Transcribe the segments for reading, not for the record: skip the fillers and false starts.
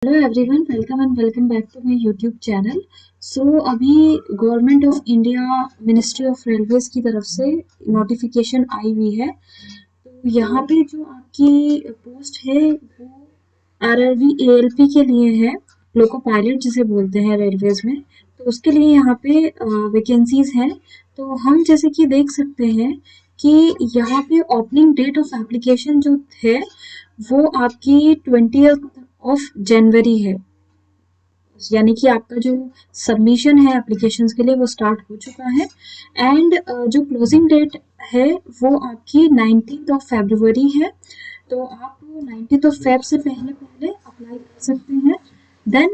Hello everyone, welcome and welcome back to my YouTube channel. अभी government of India ministry of railways की तरफ से notification आई हुई है। तो यहाँ पे जो आपकी पोस्ट है वो आरआरबी एएलपी के लिए है, लोको पायलट जिसे बोलते हैं रेलवेज में। तो उसके लिए यहाँ पे वैकेंसीज हैं। तो हम जैसे कि देख सकते हैं कि यहाँ पे ओपनिंग डेट ऑफ एप्लीकेशन जो है वो आपकी 20th ऑफ जनवरी है, यानी कि आपका जो सबमिशन है एप्लीकेशंस के लिए वो स्टार्ट हो चुका है। एंड जो क्लोजिंग डेट है वो आपकी 19th ऑफ फरवरी है। तो आप 19th ऑफ फेब से पहले पहले अप्लाई कर सकते हैं। देन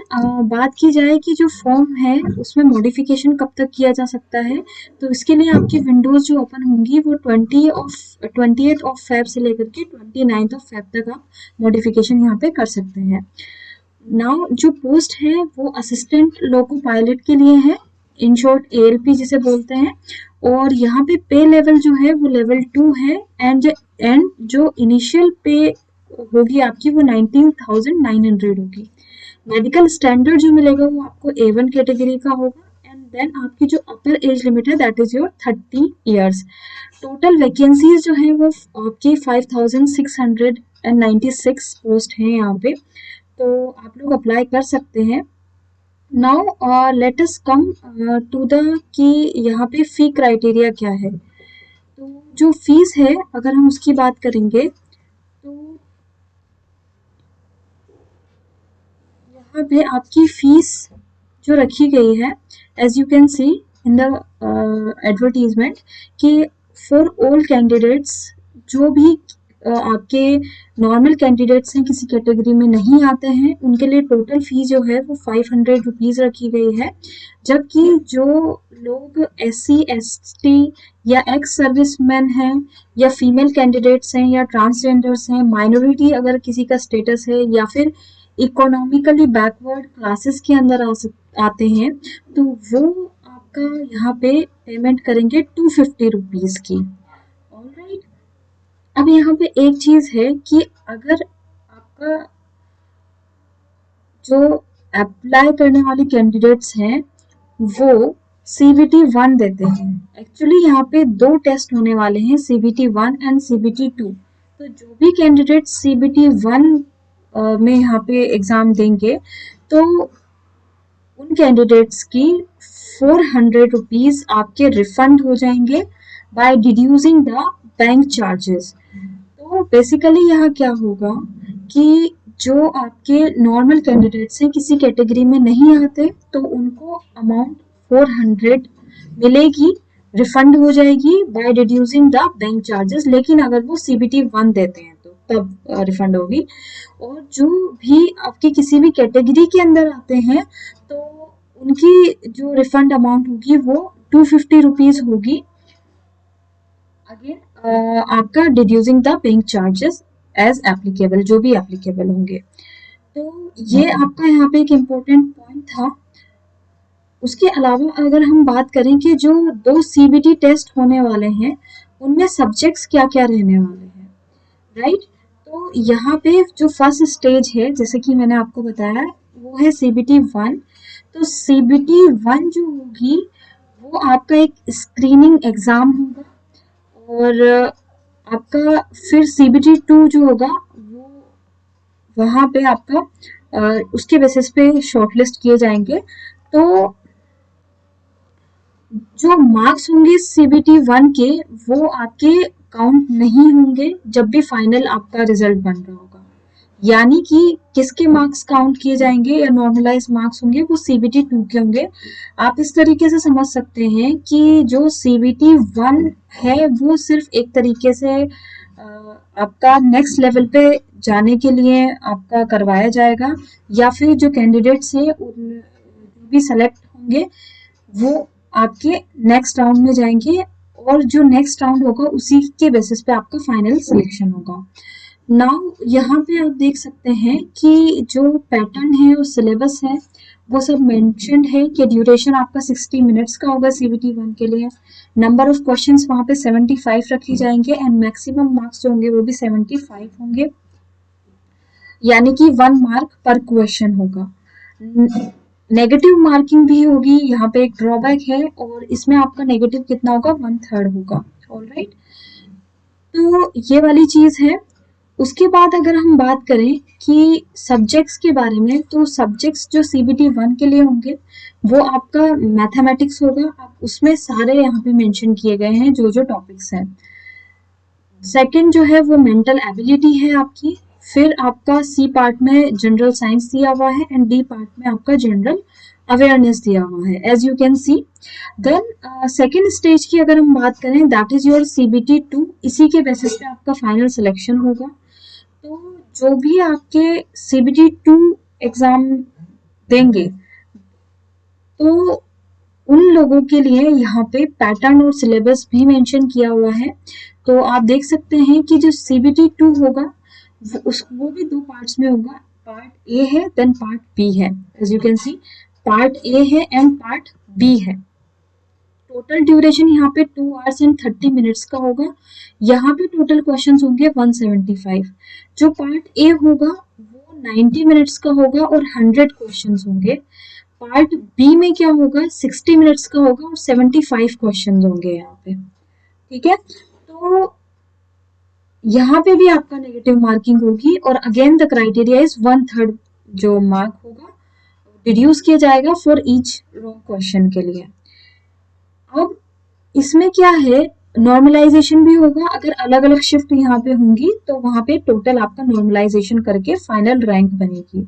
बात की जाए कि जो फॉर्म है उसमें मॉडिफिकेशन कब तक किया जा सकता है, तो इसके लिए आपकी विंडोज जो ओपन होंगी वो 20th ऑफ फेब से लेकर के 29th ऑफ फेब तक आप मॉडिफिकेशन यहाँ पे कर सकते हैं। नाउ जो पोस्ट है वो असिस्टेंट लोको पायलट के लिए है, इन शॉर्ट एएलपी जिसे बोलते हैं। और यहाँ पे पे लेवल जो है वो लेवल 2 है। एंड जो इनिशियल पे होगी आपकी वो 19,900 होगी। मेडिकल स्टैंडर्ड जो मिलेगा वो आपको A1 कैटेगरी का होगा। एंड देन आपकी जो अपर एज लिमिट है that is your 30 years. Total vacancies जो है वो आपकी 5,696 पोस्ट है यहाँ पे, तो आप लोग अप्लाई कर सकते हैं। Now let us come to the कि यहाँ पे फी क्राइटेरिया क्या है। तो जो फीस है अगर हम उसकी बात करेंगे तो यहाँ पे आपकी फीस जो रखी गई है as you can see in the advertisement कि फॉर ऑल कैंडिडेट्स, जो भी आपके नॉर्मल कैंडिडेट्स हैं किसी कैटेगरी में नहीं आते हैं, उनके लिए टोटल फीस जो है वो 500 रुपीज़ रखी गई है। जबकि जो लोग SC ST या एक्स सर्विसमैन हैं या फीमेल कैंडिडेट्स हैं या ट्रांसजेंडर्स हैं, माइनॉरिटी अगर किसी का स्टेटस है या फिर इकोनॉमिकली बैकवर्ड क्लासेस के अंदर आते हैं, तो वो आपका यहाँ पे पेमेंट करेंगे 250 रुपीज़ की। ऑलराइट, अब यहाँ पे एक चीज़ है कि अगर आपका जो अप्लाई करने वाले कैंडिडेट्स हैं वो CBT 1 देते हैं। एक्चुअली यहाँ पे 2 टेस्ट होने वाले हैं, CBT 1 एंड CBT 2। तो जो भी कैंडिडेट CBT 1 में यहाँ पे एग्ज़ाम देंगे तो उन कैंडिडेट्स की 400 रुपीज़ आपके रिफंड हो जाएंगे बाय डिड्यूसिंग द बैंक चार्जेस। तो बेसिकली यहाँ क्या होगा कि जो आपके नॉर्मल कैंडिडेट्स हैं किसी कैटेगरी में नहीं आते तो उनको अमाउंट 400 मिलेगी, रिफंड हो जाएगी बाय डिड्यूसिंग द बैंक चार्जेस। लेकिन अगर वो CBT 1 देते हैं तो तब रिफंड होगी। और जो भी आपकी किसी भी कैटेगरी के अंदर आते हैं तो उनकी जो रिफंड अमाउंट होगी वो 250 रुपीज़ होगी, अगेन आपका deducing the bank charges as applicable, जो भी एप्लीकेबल होंगे। तो ये आपका यहाँ पे एक इम्पोर्टेंट पॉइंट था। उसके अलावा अगर हम बात करें कि जो 2 CBT टेस्ट होने वाले हैं उनमें सब्जेक्ट्स क्या क्या रहने वाले हैं, राइट। तो यहाँ पे जो फर्स्ट स्टेज है जैसे कि मैंने आपको बताया वो है CBT 1। तो CBT 1 जो होगी वो आपका एक स्क्रीनिंग एग्ज़ाम होगा। और आपका फिर CBT 2 जो होगा वो वहाँ पे आपका उसके बेसिस पे शॉर्टलिस्ट किए जाएंगे। तो जो मार्क्स होंगे CBT 1 के वो आपके काउंट नहीं होंगे जब भी फाइनल आपका रिजल्ट बन रहा होगा। यानी कि किसके मार्क्स काउंट किए जाएंगे या नॉर्मलाइज मार्क्स होंगे वो CBT 2 के होंगे। आप इस तरीके से समझ सकते हैं कि जो CBT 1 है वो सिर्फ एक तरीके से आपका नेक्स्ट लेवल पे जाने के लिए आपका करवाया जाएगा, या फिर जो कैंडिडेट्स हैं जो भी सेलेक्ट होंगे वो आपके नेक्स्ट राउंड में जाएंगे और जो नेक्स्ट राउंड होगा उसी के बेसिस पे आपका फाइनल सिलेक्शन होगा। नाउ यहाँ पे आप देख सकते हैं कि जो पैटर्न है और सिलेबस है वो सब मेंशन्ड है कि ड्यूरेशन आपका 60 मिनट्स का होगा CBT 1 के लिए। नंबर ऑफ क्वेश्चंस वहाँ पे 75 रखे जाएंगे एंड मैक्सिमम मार्क्स जो होंगे वो भी 75 होंगे। यानी कि 1 मार्क पर क्वेश्चन होगा। नेगेटिव मार्किंग भी होगी, यहाँ पे एक ड्रॉबैक है, और इसमें आपका नेगेटिव कितना होगा, 1/3 होगा। ऑलराइट, तो ये वाली चीज है। उसके बाद अगर हम बात करें कि सब्जेक्ट्स के बारे में, तो सब्जेक्ट्स जो CBT 1 के लिए होंगे वो आपका मैथमेटिक्स होगा। आप उसमें सारे यहाँ पे मेंशन किए गए हैं जो जो टॉपिक्स हैं। सेकंड जो है वो मेंटल एबिलिटी है आपकी। फिर आपका C पार्ट में जनरल साइंस दिया हुआ है, एंड D पार्ट में आपका जनरल अवेयरनेस दिया हुआ है, as you can see. Then second stage की अगर हम बात करें, दैट इज योर CBT 2। इसी के बेसिस पे आपका फाइनल सिलेक्शन होगा। तो जो भी आपके CBT 2 एग्जाम देंगे, तो उन लोगों के लिए यहाँ पे पैटर्न और सिलेबस भी मेंशन किया हुआ है। तो आप देख सकते हैं कि जो CBT 2 होगा वो भी 2 पार्ट्स में होगा। पार्ट ए है, देन पार्ट बी है। As you can see, part A है एंड पार्ट बी है। टोटल ड्यूरेशन यहाँ पे 2 hours and 30 minutes का होगा। यहाँ पे टोटल क्वेश्चंस होंगे 175। जो पार्ट ए होगा वो 90 मिनट्स का होगा और 100 क्वेश्चंस होंगे। पार्ट बी में क्या होगा, 60 मिनट्स का होगा और 75 क्वेश्चंस होंगे यहाँ पे। ठीक है, तो यहाँ पे भी आपका नेगेटिव मार्किंग होगी, और अगेन द क्राइटेरिया इज 1/3 जो मार्क होगा डिड्यूस किया जाएगा फॉर ईच रॉन्ग क्वेश्चन के लिए। अब इसमें क्या है, नॉर्मलाइजेशन भी होगा। अगर अलग अलग शिफ्ट यहाँ पे होंगी तो वहां पे टोटल आपका नॉर्मलाइजेशन करके फाइनल रैंक बनेगी।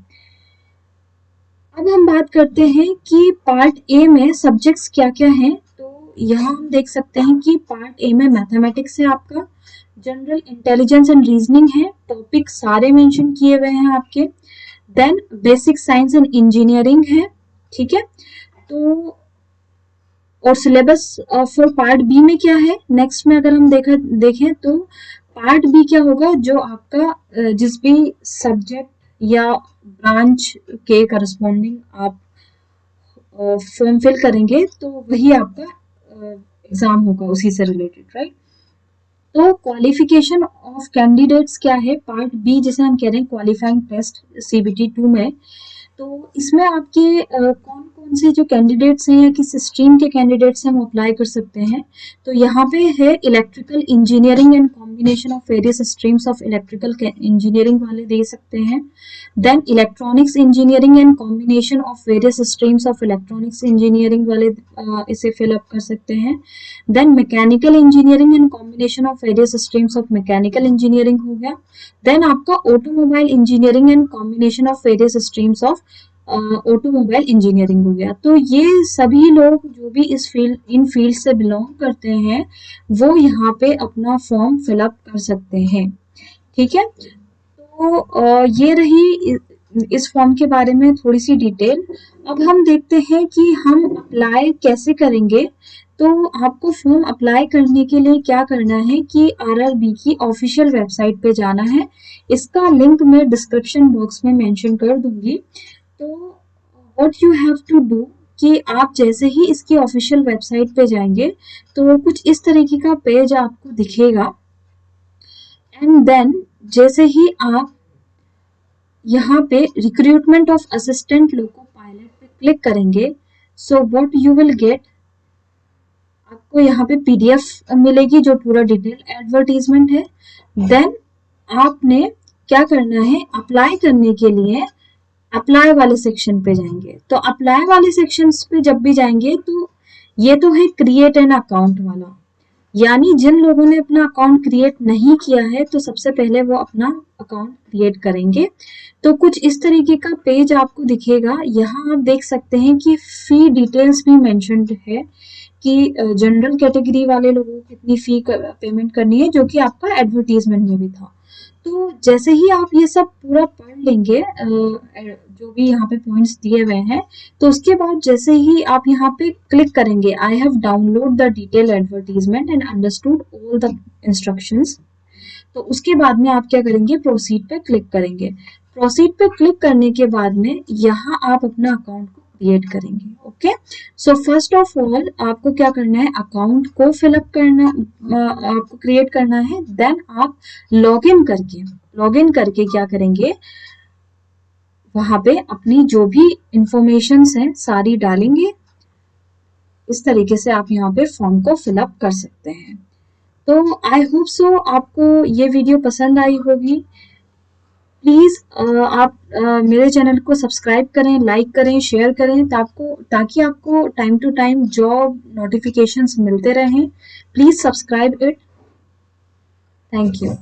अब हम बात करते हैं कि पार्ट ए में सब्जेक्ट्स क्या क्या हैं। तो यहाँ हम देख सकते हैं कि पार्ट ए में मैथमेटिक्स है आपका, जनरल इंटेलिजेंस एंड रीजनिंग है, टॉपिक सारे मेंशन किए हुए हैं आपके। Then basic science and engineering है। ठीक है, तो और सिलेबस फॉर पार्ट बी में क्या है, नेक्स्ट में अगर हम देखें तो पार्ट बी क्या होगा, जो आपका जिस भी सब्जेक्ट या ब्रांच के करस्पॉन्डिंग आप फॉर्म फिल करेंगे तो वही आपका एग्जाम होगा उसी से रिलेटेड, राइट। तो क्वालिफिकेशन ऑफ कैंडिडेट्स क्या है, पार्ट बी जिसे हम कह रहे हैं क्वालिफाइंग टेस्ट CBT 2 में। तो इसमें आपके कौन कौन से जो कैंडिडेट्स हैं या किस स्ट्रीम के कैंडिडेट्स हैं वो अप्लाई कर सकते हैं। तो यहाँ पे है electrical engineering and combination of various streams of electrical engineering वाले दे सकते हैं। Then electronics engineering and combination of various streams of electronics engineering वाले इसे फिलअप कर सकते हैं। Then mechanical engineering and combination of various streams of mechanical engineering हो गया। देन आपका automobile engineering and combination of various streams of automobile engineering हो गया। तो ये सभी लोग जो भी इन फील्ड से बिलोंग करते हैं वो यहाँ पे अपना फॉर्म फिलअप कर सकते हैं। ठीक है, तो ये रही इस फॉर्म के बारे में थोड़ी सी डिटेल। अब हम देखते हैं कि हम अप्लाई कैसे करेंगे। तो आपको फॉर्म अप्लाई करने के लिए क्या करना है कि RRB की ऑफिशियल वेबसाइट पे जाना है। इसका लिंक मैं डिस्क्रिप्शन बॉक्स में मेंशन कर दूंगी। तो what you have to do कि आप जैसे ही इसकी ऑफिशियल वेबसाइट पे जाएंगे तो कुछ इस तरीके का पेज आपको दिखेगा, एंड देन जैसे ही आप यहाँ पे recruitment of assistant loco pilot पे क्लिक करेंगे, so what you will get, आपको यहाँ पे PDF मिलेगी जो पूरा डिटेल एडवर्टीजमेंट है। देन आपने क्या करना है, अप्लाई करने के लिए अप्लाई वाले सेक्शन पे जाएंगे। तो अप्लाई वाले सेक्शन पे जब भी जाएंगे तो ये तो है क्रिएट एन अकाउंट वाला, यानी जिन लोगों ने अपना अकाउंट क्रिएट नहीं किया है तो सबसे पहले वो अपना अकाउंट क्रिएट करेंगे। तो कुछ इस तरीके का पेज आपको दिखेगा। यहाँ आप देख सकते हैं कि फी डिटेल्स भी मेंशन्ड है कि जनरल कैटेगरी वाले लोगों को कितनी फी पेमेंट करनी है, जो कि आपका एडवर्टीजमेंट में भी था। तो जैसे ही आप ये सब पूरा पढ़ लेंगे जो भी यहाँ पे पॉइंट्स दिए हुए हैं, तो उसके बाद जैसे ही आप यहाँ पे क्लिक करेंगे, I have download the detail advertisement and understood all the instructions, तो उसके बाद में आप क्या करेंगे, प्रोसीड पे क्लिक करेंगे। प्रोसीड पे क्लिक करने के बाद में यहाँ आप अपना अकाउंट को क्रिएट करेंगे। Okay, so first of all आपको क्या करना है, अकाउंट को फिलअप करना, आपको क्रिएट करना है। देन आप लॉगिन करके क्या करेंगे, वहां पे अपनी जो भी इंफॉर्मेशंस हैं सारी डालेंगे। इस तरीके से आप यहाँ पे फॉर्म को फिलअप कर सकते हैं। तो आई होप सो आपको ये वीडियो पसंद आई होगी। प्लीज़ आप मेरे चैनल को सब्सक्राइब करें, लाइक करें, शेयर करें ताकि आपको time to time job notifications मिलते रहें। Please subscribe it. Thank you.